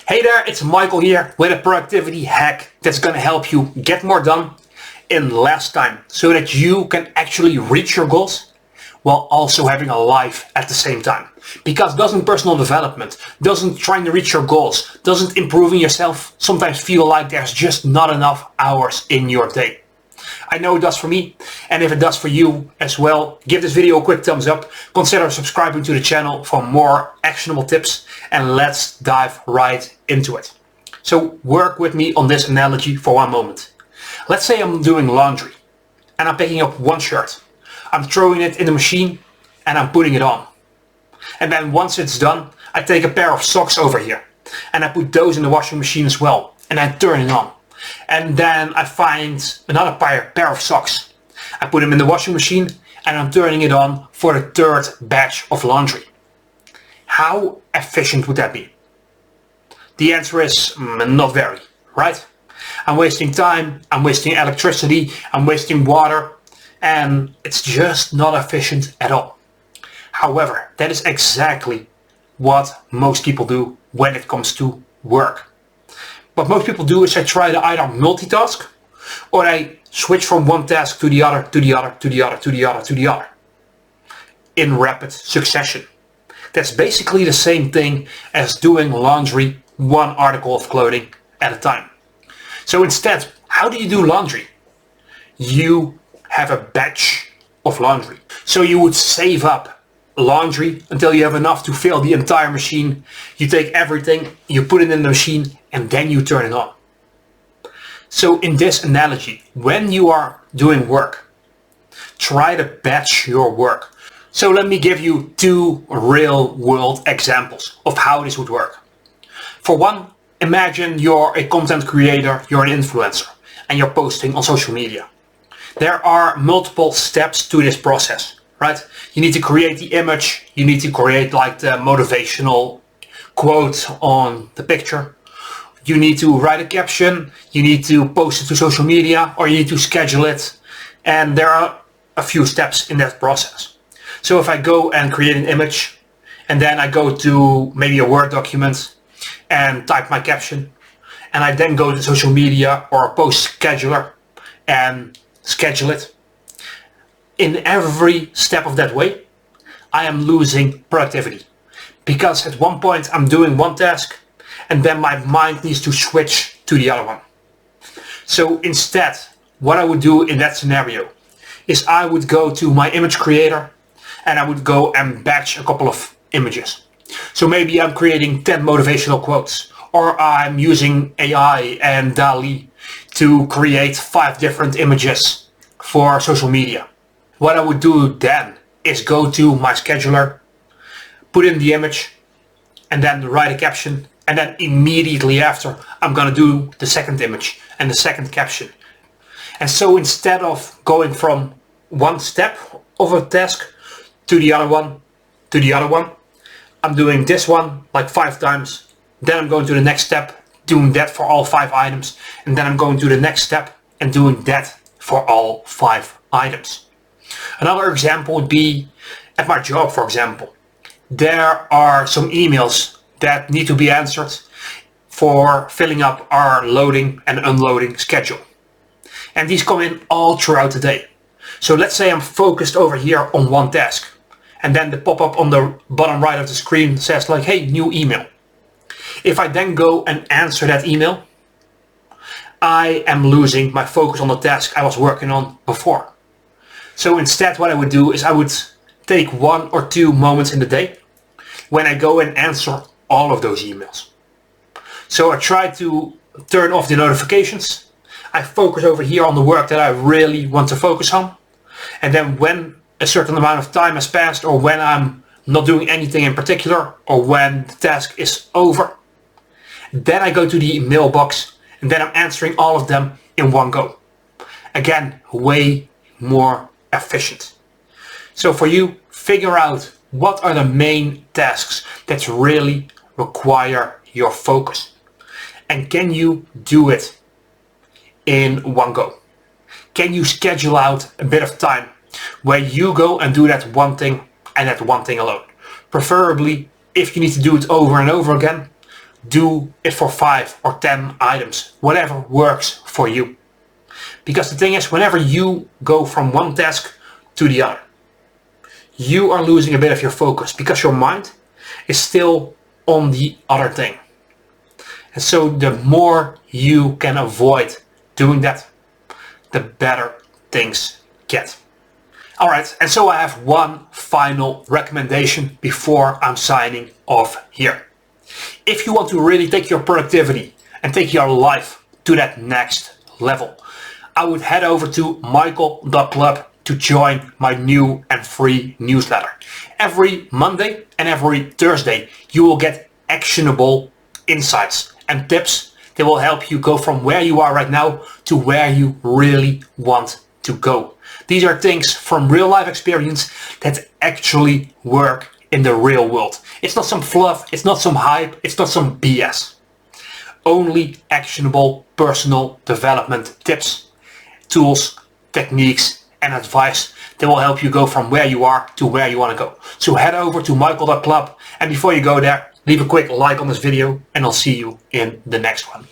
Hey there, it's Michael here with a productivity hack that's gonna help you get more done in less time so that you can actually reach your goals while also having a life at the same time. Because doesn't personal development, doesn't trying to reach your goals, doesn't improving yourself sometimes feel like there's just not enough hours in your day? I know it does for me, and if it does for you as well, give this video a quick thumbs up, consider subscribing to the channel for more actionable tips, and let's dive right into it. So work with me on this analogy for one moment. Let's say I'm doing laundry, and I'm picking up one shirt. I'm throwing it in the machine, and I'm putting it on. And then once it's done, I take a pair of socks over here, and I put those in the washing machine as well, and I turn it on. And then I find another pair of socks. I put them in the washing machine and I'm turning it on for the third batch of laundry. How efficient would that be? The answer is not very, right? I'm wasting time, I'm wasting electricity, I'm wasting water, and it's just not efficient at all. However, that is exactly what most people do when it comes to work. What most people do is they try to either multitask or they switch from one task to the other, to the other, to the other, to the other, to the other in rapid succession. That's basically the same thing as doing laundry, one article of clothing at a time. So instead, how do you do laundry? You have a batch of laundry. So you would save up laundry until you have enough to fill the entire machine. You take everything, you put it in the machine, and then you turn it on. So in this analogy, when you are doing work, try to batch your work. So let me give you two real world examples of how this would work. For one, imagine you're a content creator, you're an influencer, and you're posting on social media. There are multiple steps to this process, right? You need to create the image, you need to create like the motivational quote on the picture. You need to write a caption, you need to post it to social media, or you need to schedule it. And there are a few steps in that process. So if I go and create an image, and then I go to maybe a Word document and type my caption, and I then go to social media or a post scheduler and schedule it. In every step of that way, I am losing productivity. Because at one point I'm doing one task, and then my mind needs to switch to the other one. So instead, what I would do in that scenario is I would go to my image creator and I would go and batch a couple of images. So maybe I'm creating 10 motivational quotes, or I'm using AI and DALL-E to create 5 different images for social media. What I would do then is go to my scheduler, put in the image, and then write a caption. And then immediately after, I'm gonna do the second image and the second caption. And so instead of going from one step of a task to the other one, to the other one, I'm doing this one like 5 times. Then I'm going to the next step, doing that for all 5 items. And then I'm going to the next step and doing that for all 5 items. Another example would be at my job, for example. There are some emails that need to be answered for filling up our loading and unloading schedule. And these come in all throughout the day. So let's say I'm focused over here on one task, and then the pop-up on the bottom right of the screen says like, hey, new email. If I then go and answer that email, I am losing my focus on the task I was working on before. So instead what I would do is I would take 1 or 2 moments in the day when I go and answer all of those emails. So I try to turn off the notifications. I focus over here on the work that I really want to focus on. And then when a certain amount of time has passed, or when I'm not doing anything in particular, or when the task is over, then I go to the mailbox and then I'm answering all of them in one go. Again, way more efficient. So for you, figure out what are the main tasks that really require your focus. And can you do it in one go? Can you schedule out a bit of time where you go and do that one thing and that one thing alone? Preferably, if you need to do it over and over again, do it for 5 or 10 items, whatever works for you. Because the thing is, whenever you go from one task to the other, you are losing a bit of your focus because your mind is still on the other thing. And so the more you can avoid doing that, the better things get. Alright, and so I have one final recommendation before I'm signing off here. If you want to really take your productivity and take your life to that next level, I would head over to michael.club to join my new and free newsletter. Every Monday and every Thursday you will get actionable insights and tips that will help you go from where you are right now to where you really want to go. These are things from real life experience that actually work in the real world. It's not some fluff, it's not some hype, it's not some BS. Only actionable personal development tips, tools, techniques and advice that will help you go from where you are to where you want to go. So head over to michael.club, and before you go there, leave a quick like on this video and I'll see you in the next one.